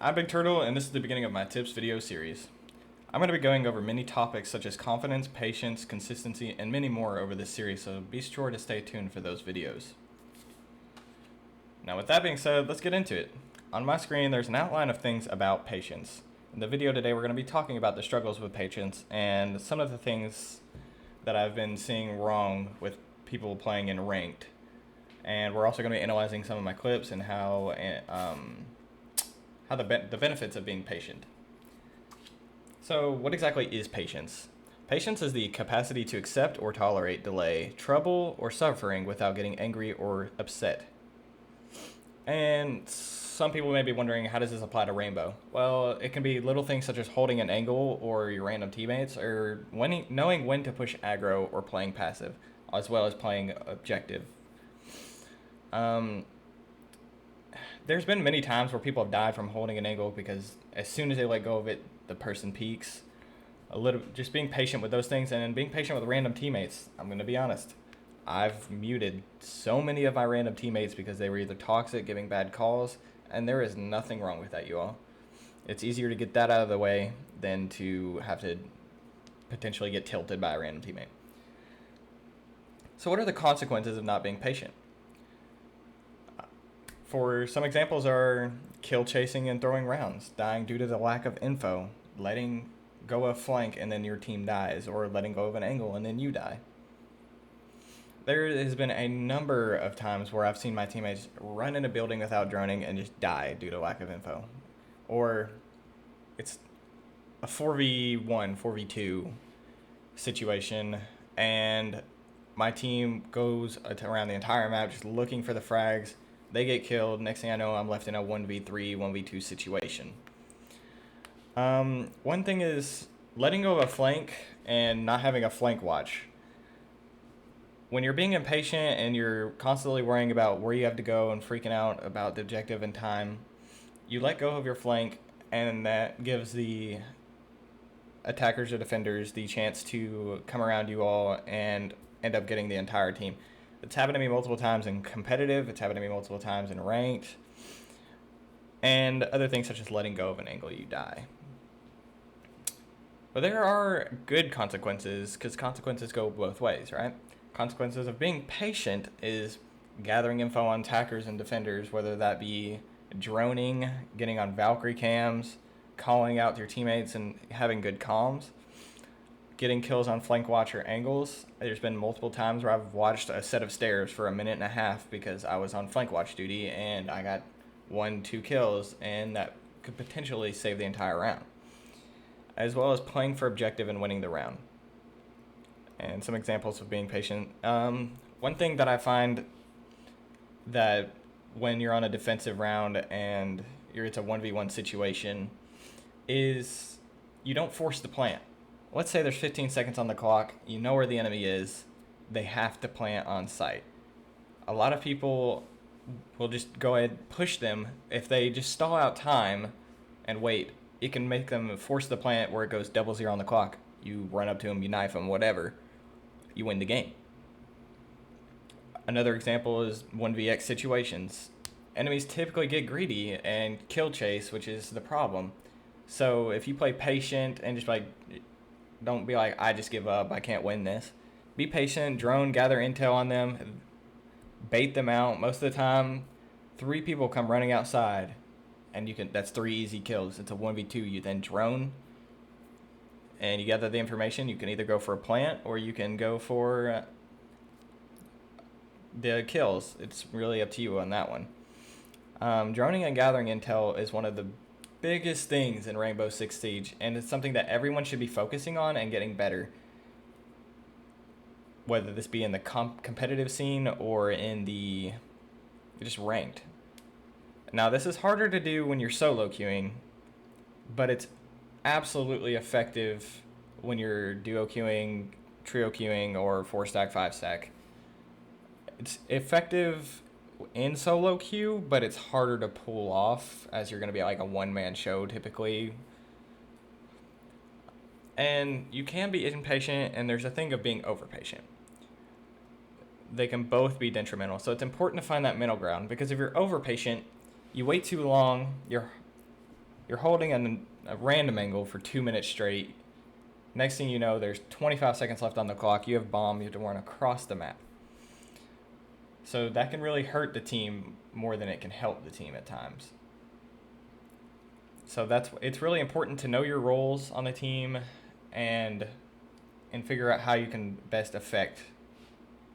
I'm Big Turtle, and this is the beginning of my tips video series. I'm going to be going over many topics such as confidence, patience, consistency, and many more over this series, so be sure to stay tuned for those videos. Now with that being said, let's get into it. On my screen, there's an outline of things about patience. In the video today, we're going to be talking about the struggles with patience and some of the things that I've been seeing wrong with people playing in ranked. And we're also going to be analyzing some of my clips and how the benefits of being patient. So what exactly is patience? Patience is the capacity to accept or tolerate delay, trouble, or suffering without getting angry or upset. And some people may be wondering, how does this apply to Rainbow? Well, it can be little things such as holding an angle or your random teammates, or knowing when to push aggro or playing passive, as well as playing objective. There's been many times where people have died from holding an angle because as soon as they let go of it, the person peaks. Just being patient with those things and being patient with random teammates. I'm going to be honest. I've muted so many of my random teammates because they were either toxic, giving bad calls, and there is nothing wrong with that, you all. It's easier to get that out of the way than to have to potentially get tilted by a random teammate. So what are the consequences of not being patient? For some examples are kill chasing and throwing rounds, dying due to the lack of info, letting go of flank and then your team dies, or letting go of an angle and then you die. There has been a number of times where I've seen my teammates run in a building without droning and just die due to lack of info. Or it's a 4v1, 4v2 situation, and my team goes around the entire map just looking for the frags. They get killed. Next thing I know, I'm left in a 1v3, 1v2 situation. One thing is letting go of a flank and not having a flank watch. When you're being impatient and you're constantly worrying about where you have to go and freaking out about the objective and time, you let go of your flank, and that gives the attackers or defenders the chance to come around you all and end up getting the entire team. It's happened to me multiple times in competitive, it's happened to me multiple times in ranked, and other things such as letting go of an angle, you die. But there are good consequences, because consequences go both ways, right? Consequences of being patient is gathering info on attackers and defenders, whether that be droning, getting on Valkyrie cams, calling out to your teammates and having good comms, getting kills on flank watch or angles. There's been multiple times where I've watched a set of stairs for a minute and a half because I was on flank watch duty and I got 1-2 kills, and that could potentially save the entire round. As well as playing for objective and winning the round. And some examples of being patient. One thing that I find that when you're on a defensive round and it's a 1v1 situation is you don't force the plant. Let's say there's 15 seconds on the clock, you know where the enemy is, they have to plant on site. A lot of people will just go ahead and push them. If they just stall out time and wait, it can make them force the plant where it goes 00 on the clock. You run up to them, you knife them, whatever. You win the game. Another example is 1vx situations. Enemies typically get greedy and kill chase, which is the problem. So if you play patient and just don't be like, I just give up, I can't win this. Be patient, drone, gather intel on them, bait them out. Most of the time, 3 people come running outside, and that's 3 easy kills. It's a 1v2. You then drone, and you gather the information. You can either go for a plant or you can go for the kills. It's really up to you on that one. Droning and gathering intel is one of the biggest things in Rainbow Six Siege, and it's something that everyone should be focusing on and getting better, whether this be in the competitive scene or in the just ranked. Now this is harder to do when you're solo queuing, but it's absolutely effective when you're duo queuing, trio queuing, or 4-stack, 5-stack. It's effective in solo queue, but it's harder to pull off as you're going to be like a one-man show typically. And you can be impatient, and there's a thing of being overpatient. They can both be detrimental, so it's important to find that middle ground, because if you're overpatient, you wait too long, You're holding a random angle for 2 minutes straight. Next thing you know, there's 25 seconds left on the clock. You have bomb. You have to run across the map. So that can really hurt the team more than it can help the team at times. So it's really important to know your roles on the team and figure out how you can best affect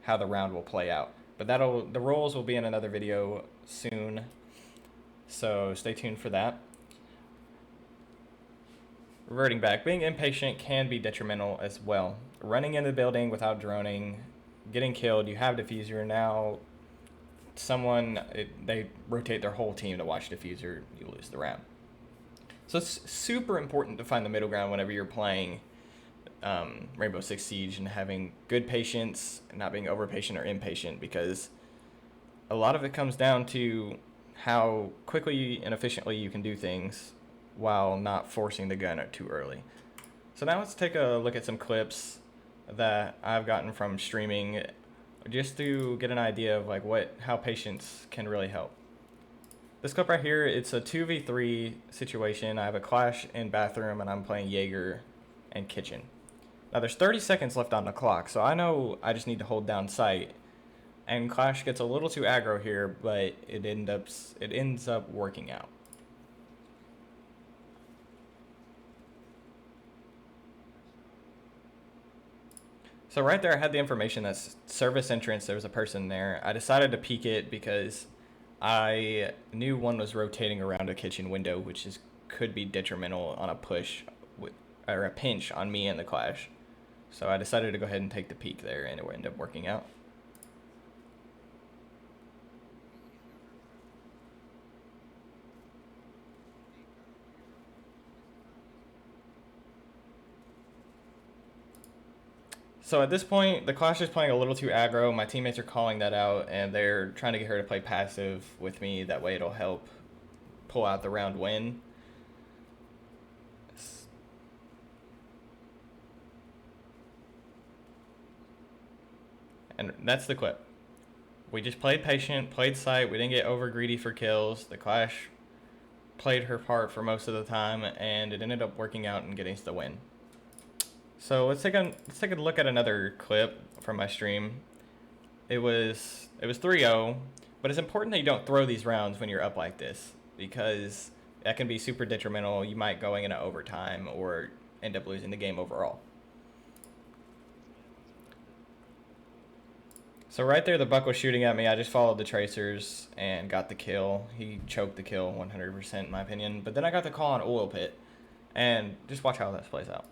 how the round will play out. But the roles will be in another video soon, so stay tuned for that. Reverting back, being impatient can be detrimental as well. Running into the building without droning, getting killed, you have diffuser, now they rotate their whole team to watch diffuser, you lose the round. So it's super important to find the middle ground whenever you're playing Rainbow Six Siege and having good patience and not being over patient or impatient, because a lot of it comes down to how quickly and efficiently you can do things while not forcing the gun too early. So now let's take a look at some clips that I've gotten from streaming just to get an idea of how patience can really help. This clip right here, it's a 2v3 situation. I have a clash in bathroom and I'm playing Jaeger and kitchen. Now there's 30 seconds left on the clock, so I know I just need to hold down sight. And clash gets a little too aggro here, but it ends up working out. So right there I had the information that service entrance, there was a person there. I decided to peek it because I knew one was rotating around a kitchen window, which could be detrimental on a push or a pinch on me in the clash. So I decided to go ahead and take the peek there, and it would end up working out. So at this point, the clash is playing a little too aggro. My teammates are calling that out, and they're trying to get her to play passive with me. That way it'll help pull out the round win. And that's the clip. We just played patient, played sight. We didn't get over greedy for kills. The clash played her part for most of the time, and it ended up working out and getting us the win. So let's take a look at another clip from my stream. It was 3-0, but it's important that you don't throw these rounds when you're up like this, because that can be super detrimental. You might go into overtime or end up losing the game overall. So right there, the Buck was shooting at me. I just followed the tracers and got the kill. He choked the kill 100% in my opinion. But then I got the call on Oil Pit, and just watch how this plays out.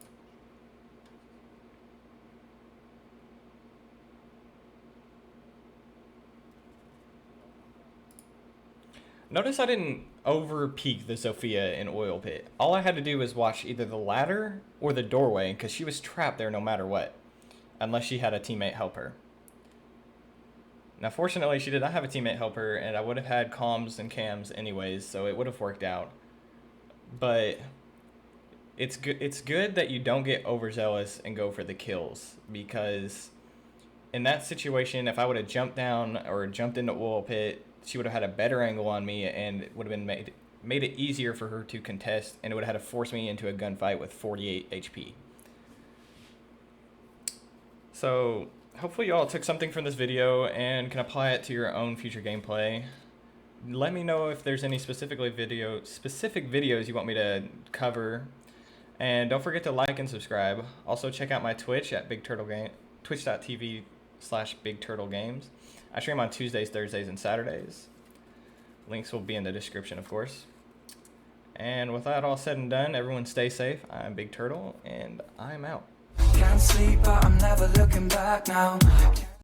Notice I didn't over peek the Zofia in Oil Pit. All I had to do was watch either the ladder or the doorway, because she was trapped there no matter what, unless she had a teammate help her. Now fortunately she did not have a teammate help her, and I would have had comms and cams anyways, so it would have worked out. But it's good that you don't get overzealous and go for the kills, because in that situation, if I would have jumped down or jumped into Oil Pit, she would have had a better angle on me, and it would have been made it easier for her to contest, and it would have had to force me into a gunfight with 48 HP. So hopefully you all took something from this video and can apply it to your own future gameplay. Let me know if there's any specific videos you want me to cover, and don't forget to like and subscribe. Also check out my Twitch at twitch.tv/BigTurtleGames. I stream on Tuesdays, Thursdays, and Saturdays. Links will be in the description, of course. And with that all said and done, everyone stay safe. I'm Big Turtle, and I'm out. Can't sleep, but I'm never looking back now.